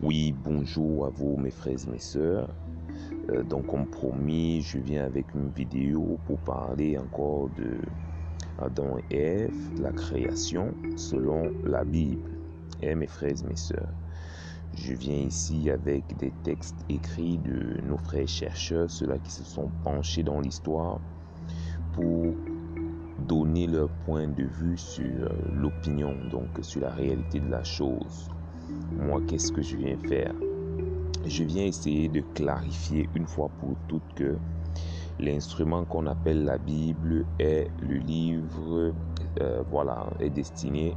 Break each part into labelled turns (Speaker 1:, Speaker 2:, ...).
Speaker 1: Oui, bonjour à vous mes frères et mes sœurs. Donc comme promis, je viens avec une vidéo pour parler encore de Adam et Ève, la création selon la Bible. Et mes frères et mes sœurs, je viens ici avec des textes écrits de nos frères chercheurs, ceux-là qui se sont penchés dans l'histoire pour donner leur point de vue sur l'opinion, donc sur la réalité de la chose. Moi, qu'est-ce que je viens faire? Je viens essayer de clarifier une fois pour toutes que l'instrument qu'on appelle la Bible est le livre, est destiné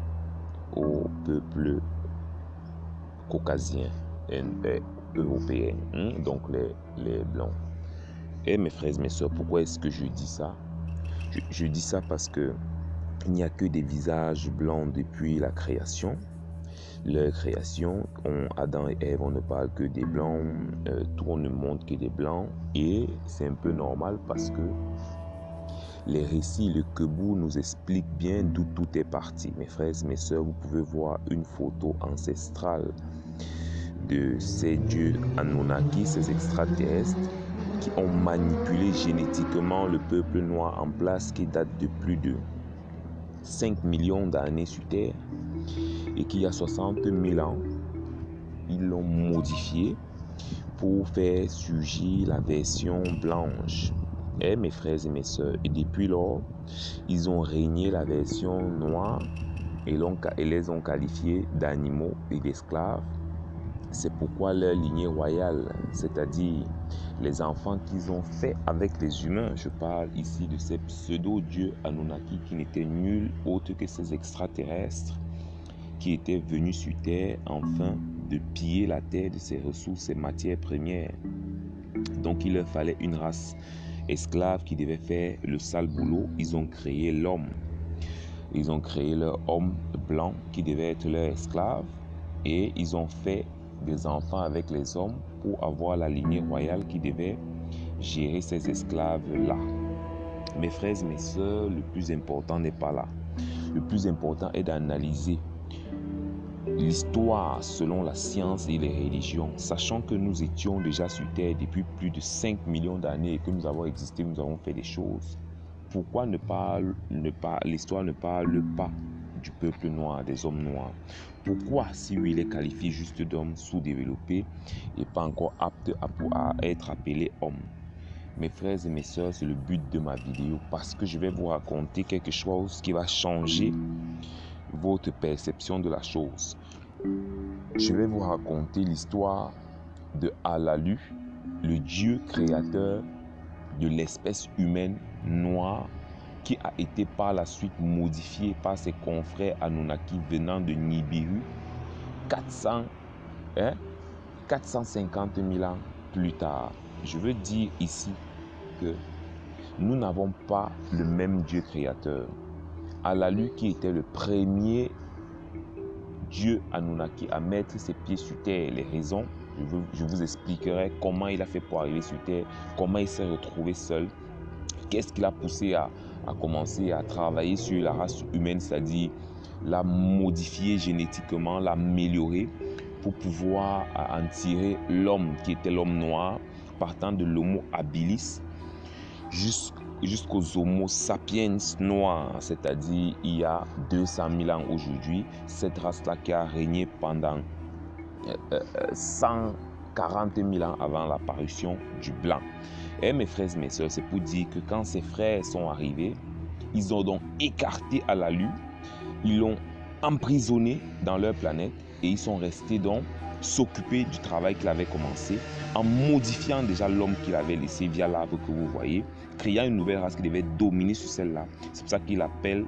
Speaker 1: au peuple caucasien, européen, donc les blancs. Et mes frères et mes sœurs, pourquoi est-ce que je dis ça? Je dis ça parce que il n'y a que des visages blancs depuis la création. Leur création, Adam et Ève, on ne parle que des blancs, tout on ne montre que des blancs, et c'est un peu normal parce que les récits, le Kebou nous explique bien d'où tout est parti. Mes frères et mes sœurs, vous pouvez voir une photo ancestrale de ces dieux Anunnaki, ces extraterrestres, qui ont manipulé génétiquement le peuple noir en place qui date de plus de 5 millions d'années sur Terre et qui, il y a 60 000 ans, ils l'ont modifié pour faire surgir la version blanche. Et mes frères et mes sœurs, et depuis lors, ils ont régné la version noire et les ont qualifiés d'animaux et d'esclaves. C'est pourquoi leur lignée royale, c'est-à-dire les enfants qu'ils ont fait avec les humains, je parle ici de ces pseudo-dieux Anunnaki qui n'étaient nuls autres que ces extraterrestres qui étaient venus sur Terre afin de piller la Terre de ses ressources et matières premières. Donc il leur fallait une race esclave qui devait faire le sale boulot. Ils ont créé l'homme. Ils ont créé leur homme blanc qui devait être leur esclave et ils ont fait des enfants avec les hommes pour avoir la lignée royale qui devait gérer ces esclaves-là. Mes frères et mes sœurs, le plus important n'est pas là. Le plus important est d'analyser l'histoire selon la science et les religions, sachant que nous étions déjà sur Terre depuis plus de 5 millions d'années et que nous avons existé, nous avons fait des choses. Pourquoi l'histoire ne parle pas du peuple noir, des hommes noirs? Pourquoi, si il est qualifié juste d'homme sous-développé et pas encore apte à être appelé homme? Mes frères et mes sœurs, c'est le but de ma vidéo parce que je vais vous raconter quelque chose qui va changer votre perception de la chose. Je vais vous raconter l'histoire de Alalu, le dieu créateur de l'espèce humaine noire qui a été par la suite modifié par ses confrères Anunnaki venant de Nibiru 450 000 ans plus tard. Je veux dire ici que nous n'avons pas le même Dieu créateur. Alalu, qui était le premier Dieu Anunnaki à mettre ses pieds sur terre, les raisons, je vous expliquerai comment il a fait pour arriver sur terre, comment il s'est retrouvé seul, qu'est-ce qui l'a poussé à commencer à travailler sur la race humaine, c'est-à-dire la modifier génétiquement, l'améliorer pour pouvoir en tirer l'homme qui était l'homme noir, partant de l'Homo habilis jusqu'aux Homo sapiens noirs, c'est-à-dire il y a 200 000 ans aujourd'hui, cette race-là qui a régné pendant 140 000 ans avant l'apparition du blanc. Et mes frères et mes sœurs, c'est pour dire que quand ces frères sont arrivés, ils ont donc écarté Alalu, ils l'ont emprisonné dans leur planète et ils sont restés donc s'occuper du travail qu'il avait commencé en modifiant déjà l'homme qu'il avait laissé via l'arbre que vous voyez, créant une nouvelle race qui devait dominer sur celle-là. C'est pour ça qu'il appelle